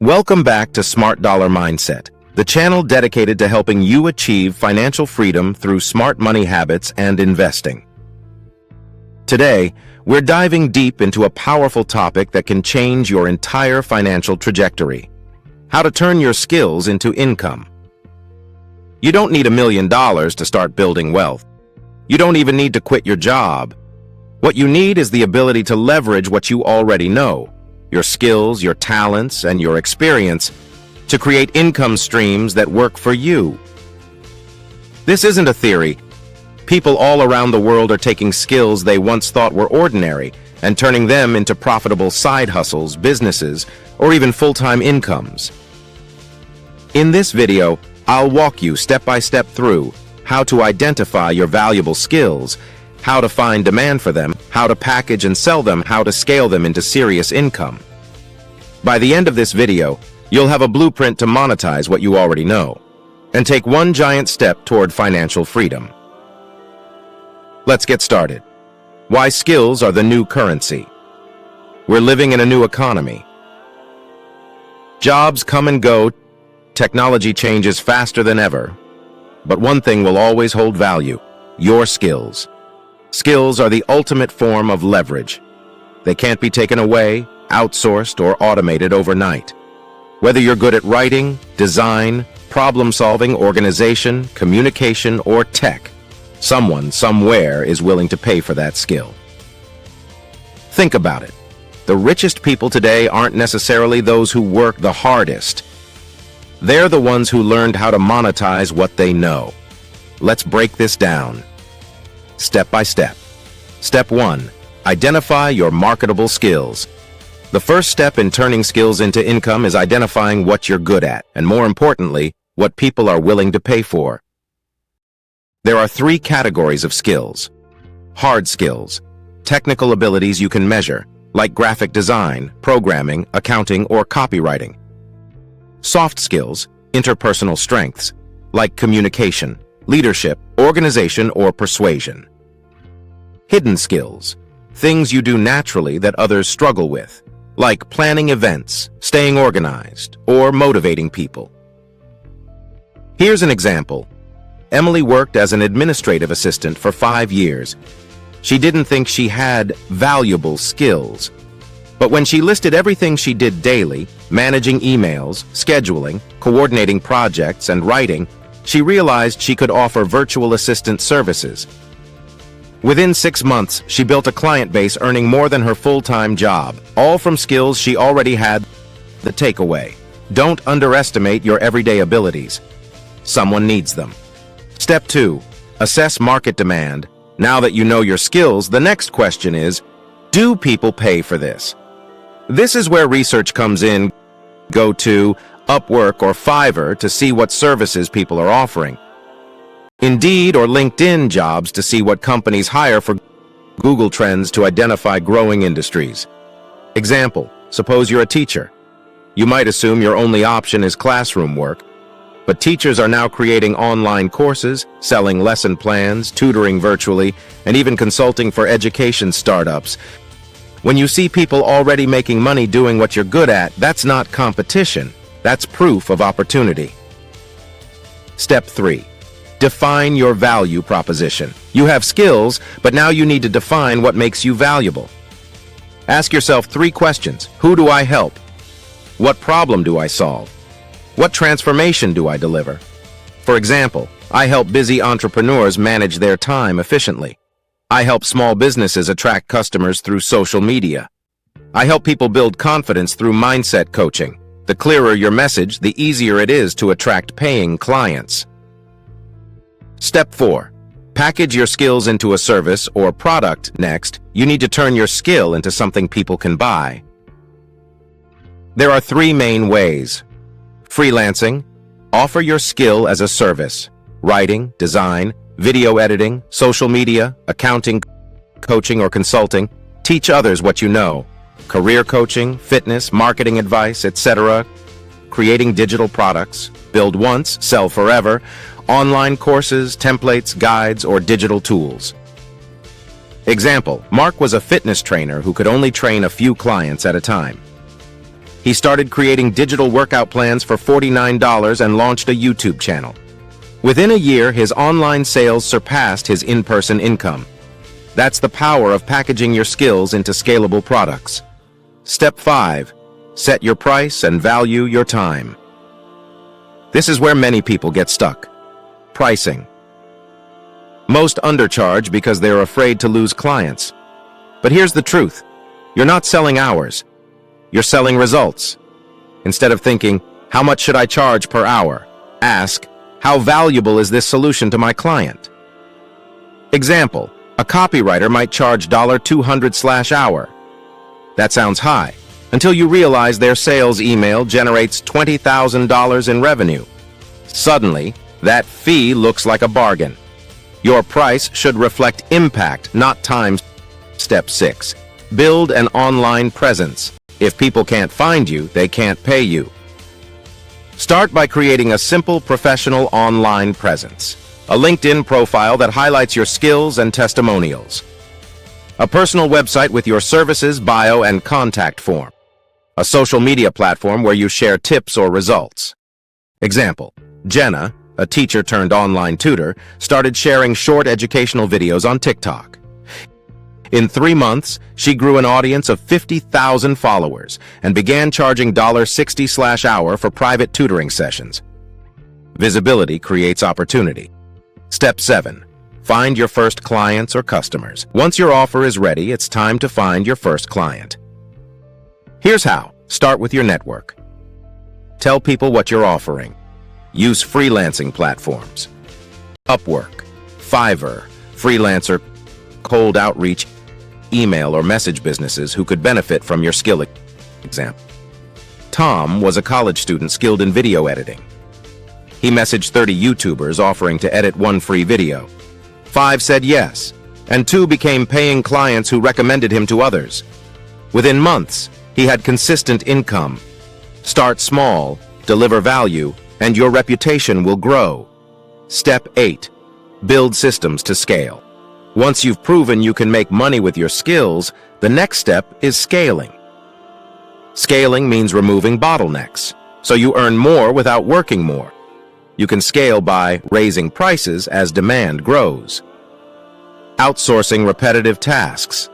Welcome back to Smart Dollar Mindset, the channel dedicated to helping you achieve financial freedom through smart money habits and investing. Today, we're diving deep into a powerful topic that can change your entire financial trajectory: how to turn your skills into income. You don't need $1 million to start building wealth. You don't even need to quit your job. What you need is the ability to leverage what you already know, your skills, your talents, and your experience, to create income streams that work for you. This isn't a theory. People all around the world are taking skills they once thought were ordinary and turning them into profitable side hustles, businesses, or even full-time incomes. In this video, I'll walk you step by step through how to identify your valuable skills, how to find demand for them, how to package and sell them, how to scale them into serious income. By the end of this video, you'll have a blueprint to monetize what you already know and take one giant step toward financial freedom. Let's get started. Why skills are the new currency. We're living in a new economy. Jobs come and go, technology changes faster than ever, but one thing will always hold value: your skills. Skills are the ultimate form of leverage. They can't be taken away, outsourced, or automated overnight. Whether you're good at writing, design, problem-solving, organization, communication, or tech, someone somewhere is willing to pay for that skill. Think about it. The richest people today aren't necessarily those who work the hardest. They're the ones who learned how to monetize what they know. Let's break this down, step by step. Step 1. Identify your marketable skills. The first step in turning skills into income is identifying what you're good at, and more importantly, what people are willing to pay for. There are 3 categories of skills. Hard skills, technical abilities you can measure, like graphic design, programming, accounting, or copywriting. Soft skills, interpersonal strengths, like communication, leadership, organization, or persuasion. Hidden skills, things you do naturally that others struggle with, like planning events, staying organized, or motivating people. Here's an example. Emily worked as an administrative assistant for 5 years. She didn't think she had valuable skills. But when she listed everything she did daily, managing emails, scheduling, coordinating projects, and writing, she realized she could offer virtual assistant services. Within 6 months, she built a client base earning more than her full-time job, all from skills she already had. The takeaway: don't underestimate your everyday abilities. Someone needs them. Step 2. Assess market demand. Now that you know your skills, the next question is, do people pay for this? This is where research comes in. Go to Upwork or Fiverr to see what services people are offering. Indeed or LinkedIn jobs to see what companies hire for. Google Trends to identify growing industries. Example: suppose you're a teacher. You might assume your only option is classroom work, but teachers are now creating online courses, selling lesson plans, tutoring virtually, and even consulting for education startups. When you see people already making money doing what you're good at, that's not competition. That's proof of opportunity. Step 3. Define your value proposition. You have skills, but now you need to define what makes you valuable. Ask yourself 3 questions. Who do I help? What problem do I solve? What transformation do I deliver? For example, I help busy entrepreneurs manage their time efficiently. I help small businesses attract customers through social media. I help people build confidence through mindset coaching. The clearer your message, the easier it is to attract paying clients. Step 4. Package your skills into a service or product. Next, you need to turn your skill into something people can buy. There are 3 main ways. Freelancing. Offer your skill as a service. Writing, design, video editing, social media, accounting, coaching, or consulting. Teach others what you know. Career coaching, fitness, marketing advice, etc. Creating digital products. Build once, sell forever. Online courses, templates, guides, or digital tools. Example: Mark was a fitness trainer who could only train a few clients at a time. He started creating digital workout plans for $49 and launched a YouTube channel. Within a year, his online sales surpassed his in-person income. That's the power of packaging your skills into scalable products. Step 5. Set your price and value your time. This is where many people get stuck. Pricing. Most undercharge because they're afraid to lose clients. But here's the truth. You're not selling hours. You're selling results. Instead of thinking, how much should I charge per hour? Ask, how valuable is this solution to my client? Example, a copywriter might charge $200/hour. That sounds high, until you realize their sales email generates $20,000 in revenue. Suddenly, that fee looks like a bargain. Your price should reflect impact, not time. Step 6. Build an online presence. If people can't find you, they can't pay you. Start by creating a simple professional online presence. A LinkedIn profile that highlights your skills and testimonials. A personal website with your services, bio, and contact form. A social media platform where you share tips or results. Example, Jenna, a teacher turned online tutor, started sharing short educational videos on TikTok. In 3 months, she grew an audience of 50,000 followers and began charging $60/hour for private tutoring sessions. Visibility creates opportunity. Step 7. Find your first clients or customers. Once your offer is ready, it's time to find your first client. Here's how. Start with your network. Tell people what you're offering. Use freelancing platforms. Upwork, Fiverr, Freelancer, cold outreach, email or message businesses who could benefit from your skill. Example. Tom was a college student skilled in video editing. He messaged 30 YouTubers offering to edit 1 free video. 5 said yes, and 2 became paying clients who recommended him to others. Within months, he had consistent income. Start small, deliver value, and your reputation will grow. Step 8. Build systems to scale. Once you've proven you can make money with your skills, the next step is scaling. Scaling means removing bottlenecks, so you earn more without working more. You can scale by raising prices as demand grows. Outsourcing repetitive tasks.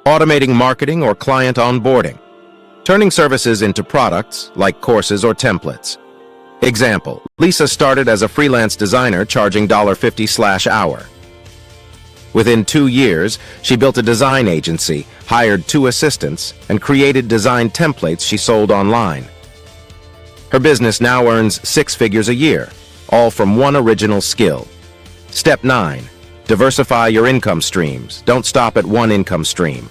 Automating marketing or client onboarding. Turning services into products like courses or templates. Example, Lisa started as a freelance designer charging $50/hour. Within 2 years, she built a design agency, hired 2 assistants, and created design templates she sold online. Her business now earns 6 figures a year, all from one original skill. Step 9. Diversify your income streams. Don't stop at one income stream.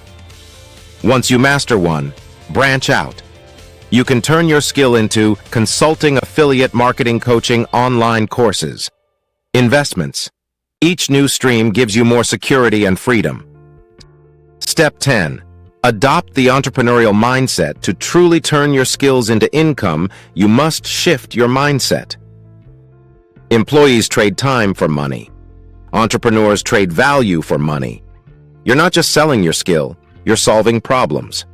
Once you master one, branch out. You can turn your skill into consulting, affiliate marketing, coaching, online courses. Investments. Each new stream gives you more security and freedom. Step 10. Adopt the entrepreneurial mindset. To truly turn your skills into income, you must shift your mindset. Employees trade time for money. Entrepreneurs trade value for money. You're not just selling your skill, you're solving problems.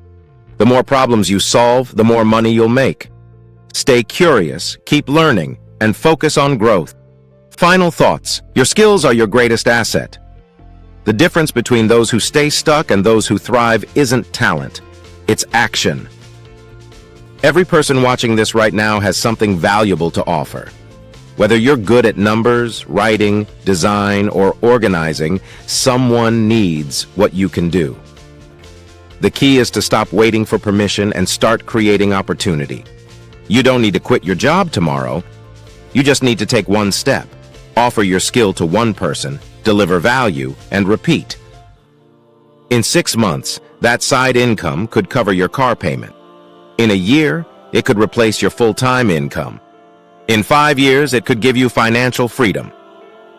The more problems you solve, the more money you'll make. Stay curious, keep learning, and focus on growth. Final thoughts. Your skills are your greatest asset. The difference between those who stay stuck and those who thrive isn't talent. It's action. Every person watching this right now has something valuable to offer. Whether you're good at numbers, writing, design, or organizing, someone needs what you can do. The key is to stop waiting for permission and start creating opportunity. You don't need to quit your job tomorrow. You just need to take one step. Offer your skill to one person, deliver value, and repeat. In 6 months, that side income could cover your car payment. In a year, it could replace your full-time income. In 5 years, it could give you financial freedom.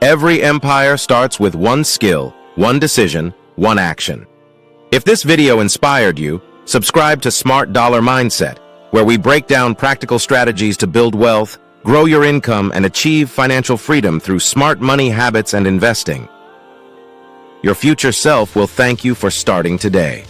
Every empire starts with one skill, one decision, one action. If this video inspired you, subscribe to Smart Dollar Mindset, where we break down practical strategies to build wealth, grow your income, and achieve financial freedom through smart money habits and investing. Your future self will thank you for starting today.